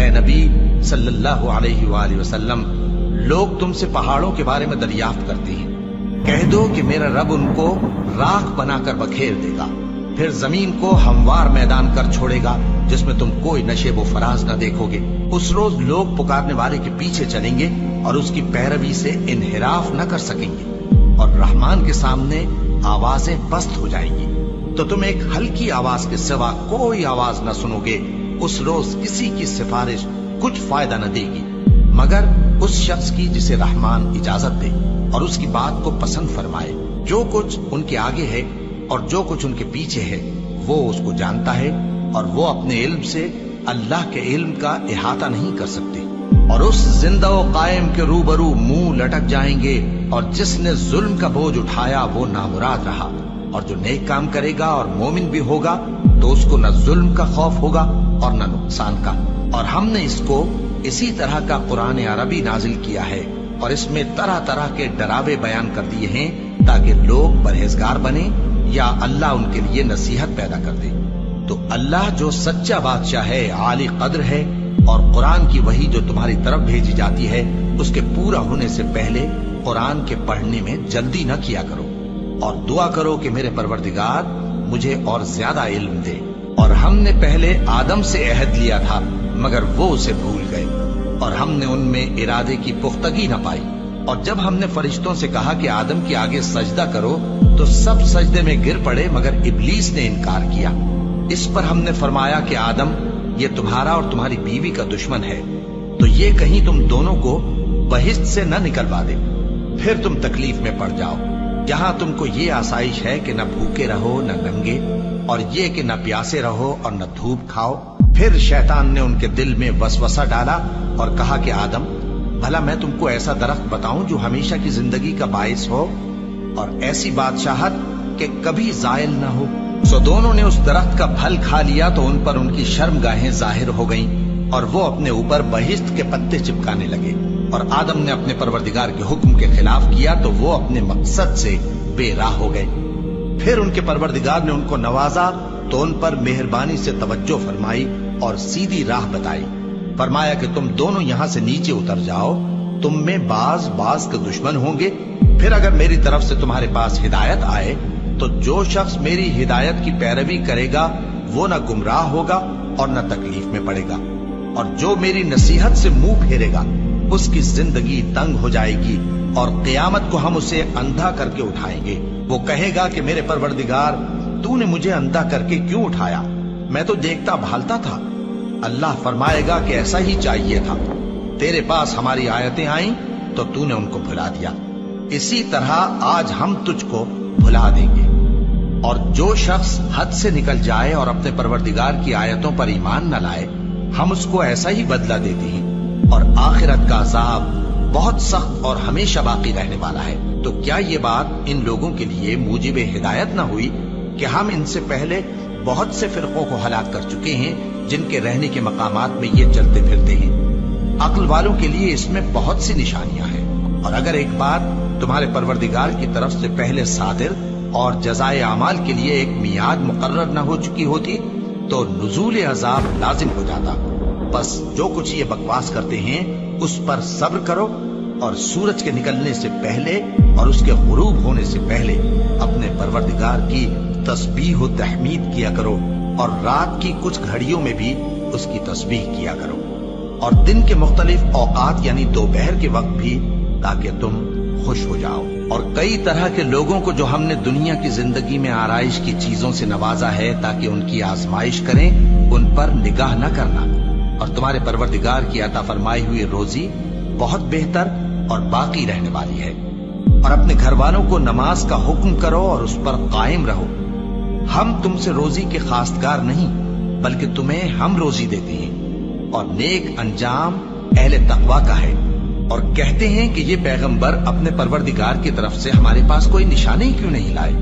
اے نبی صلی اللہ علیہ وآلہ وسلم، لوگ تم سے پہاڑوں کے بارے میں دریافت کرتے ہیں، کہہ دو کہ میرا رب ان کو راکھ بنا کر بکھیر دے گا، پھر زمین کو ہموار میدان کر چھوڑے گا جس میں تم کوئی نشیب و فراز نہ دیکھو گے۔ اس روز لوگ پکارنے والے کے پیچھے چلیں گے اور اس کی پیروی سے انحراف نہ کر سکیں گے، اور رحمان کے سامنے آوازیں پست ہو جائیں گی تو تم ایک ہلکی آواز کے سوا کوئی آواز نہ سنو گے۔ اس روز کسی کی سفارش کچھ فائدہ نہ دے گی مگر اس شخص کی جسے رحمان اجازت دے اور اس کی بات کو پسند فرمائے۔ جو کچھ ان کے آگے ہے اور جو کچھ ان کے پیچھے ہے وہ اس کو جانتا ہے، اور وہ اپنے علم سے اللہ کے علم کا احاطہ نہیں کر سکتے۔ اور اس زندہ و قائم کے روبرو منہ لٹک جائیں گے، اور جس نے ظلم کا بوجھ اٹھایا وہ نامراد رہا، اور جو نیک کام کرے گا اور مومن بھی ہوگا تو اس کو نہ ظلم کا خوف ہوگا اور نہ نقصان کا۔ اور ہم نے اس کو اسی طرح کا قرآن عربی نازل کیا ہے، اور اس میں طرح طرح کے ڈراوے بیان کر دیے ہیں تاکہ لوگ پرہیزگار بنیں یا اللہ ان کے لیے نصیحت پیدا کر دے۔ تو اللہ جو سچا بادشاہ ہے، عالی قدر ہے، اور قرآن کی وحی جو تمہاری طرف بھیجی جاتی ہے اس کے پورا ہونے سے پہلے قرآن کے پڑھنے میں جلدی نہ کیا کرو، اور دعا کرو کہ میرے پروردگار مجھے اور زیادہ علم دے۔ اور ہم نے پہلے آدم سے عہد لیا تھا مگر وہ اسے بھول گئے، اور ہم نے ان میں ارادے کی پختگی نہ پائی۔ اور جب ہم نے فرشتوں سے کہا کہ آدم کے آگے سجدہ کرو تو سب سجدے میں گر پڑے مگر ابلیس نے انکار کیا۔ اس پر ہم نے فرمایا کہ آدم، یہ تمہارا اور تمہاری بیوی کا دشمن ہے، تو یہ کہیں تم دونوں کو بہشت سے نہ نکلوا دے، پھر تم تکلیف میں پڑ جاؤ۔ جہاں تم کو یہ آسائش ہے کہ نہ بھوکے رہو نہ ننگے، اور یہ کہ نہ پیاسے رہو اور نہ دھوپ کھاؤ۔ پھر شیطان نے ان کے دل میں وسوسہ ڈالا اور کہا کہ آدم، بھلا میں تم کو ایسا درخت بتاؤں جو ہمیشہ کی زندگی کا باعث ہو اور ایسی بادشاہت کہ کبھی زائل نہ ہو؟ سو دونوں نے اس درخت کا پھل کھا لیا تو ان پر ان کی شرمگاہیں ظاہر ہو گئیں، اور وہ اپنے اوپر بہشت کے پتے چپکانے لگے۔ اور آدم نے اپنے پروردگار کے حکم کے خلاف کیا تو وہ اپنے مقصد سے بے راہ ہو گئے۔ پھر ان کے پروردگار نے ان کو نوازا تو ان پر مہربانی سے توجہ فرمائی اور سیدھی راہ بتائی۔ فرمایا کہ تم دونوں یہاں سے نیچے اتر جاؤ، تم میں بعض کے دشمن ہوں گے، پھر اگر میری طرف سے تمہارے پاس ہدایت آئے تو جو شخص میری ہدایت کی پیروی کرے گا وہ نہ گمراہ ہوگا اور نہ تکلیف میں پڑے گا، اور جو میری نصیحت سے منہ پھیرے گا اس کی زندگی تنگ ہو جائے گی، اور قیامت کو ہم اسے اندھا کر کے اٹھائیں گے۔ وہ کہے گا کہ میرے پروردگار، تو نے مجھے اندھا کر کے کیوں اٹھایا؟ میں تو دیکھتا بھالتا تھا۔ اللہ فرمائے گا کہ ایسا ہی چاہیے تھا، تیرے پاس ہماری آیتیں آئیں تو تو نے ان کو بھلا دیا، اسی طرح آج ہم تجھ کو بھلا دیں گے۔ اور جو شخص حد سے نکل جائے اور اپنے پروردگار کی آیتوں پر ایمان نہ لائے، ہم اس کو ایسا ہی بدلہ دیتے ہیں، اور آخرت کا عذاب بہت سخت اور ہمیشہ باقی رہنے والا ہے۔ تو کیا یہ بات ان لوگوں کے لیے موجب ہدایت نہ ہوئی کہ ہم ان سے پہلے بہت سے فرقوں کو ہلاک کر چکے ہیں جن کے رہنے کے مقامات میں یہ چلتے پھرتے ہیں؟ عقل والوں کے لیے اس میں بہت سی نشانیاں ہیں۔ اور اگر ایک بات تمہارے پروردگار کی طرف سے پہلے صادر اور جزائے اعمال کے لیے ایک میعاد مقرر نہ ہو چکی ہوتی تو نزول عذاب لازم ہو جاتا۔ بس جو کچھ یہ بکواس کرتے ہیں اس پر صبر کرو، اور سورج کے نکلنے سے پہلے اور اس کے غروب ہونے سے پہلے اپنے پروردگار کی تسبیح و تحمید کیا کرو، اور رات کی کچھ گھڑیوں میں بھی اس کی تسبیح کیا کرو، اور دن کے مختلف اوقات یعنی دوپہر کے وقت بھی، تاکہ تم خوش ہو جاؤ۔ اور کئی طرح کے لوگوں کو جو ہم نے دنیا کی زندگی میں آرائش کی چیزوں سے نوازا ہے تاکہ ان کی آزمائش کریں، ان پر نگاہ نہ کرنا، اور تمہارے پروردگار کی عطا فرمائی ہوئی روزی بہت بہتر اور باقی رہنے والی ہے۔ اور اپنے گھر والوں کو نماز کا حکم کرو اور اس پر قائم رہو۔ ہم تم سے روزی کے خواستگار نہیں بلکہ تمہیں ہم روزی دیتے ہیں، اور نیک انجام اہل تقوی کا ہے۔ اور کہتے ہیں کہ یہ پیغمبر اپنے پروردگار کی طرف سے ہمارے پاس کوئی نشانی کیوں نہیں لائے؟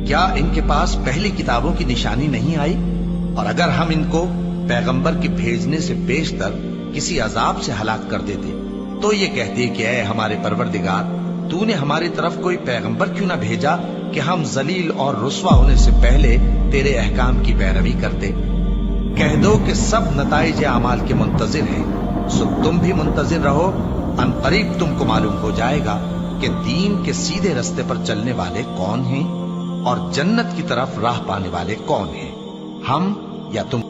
کیا ان کے پاس پہلی کتابوں کی نشانی نہیں آئی؟ اور اگر ہم ان کو پیغمبر کے بھیجنے سے بیشتر کسی عذاب سے ہلاک کر دیتے تو یہ کہتے کہ اے ہمارے پروردگار، تو نے ہماری طرف کوئی پیغمبر کیوں نہ بھیجا کہ ہم ذلیل اور رسوا ہونے سے پہلے تیرے احکام کی پیروی کرتے۔ کہہ دو کہ سب نتائج اعمال کے منتظر ہیں، سو تم بھی منتظر رہو، ان قریب تم کو معلوم ہو جائے گا کہ دین کے سیدھے رستے پر چلنے والے کون ہیں اور جنت کی طرف راہ پانے والے کون ہیں، ہم یا تم۔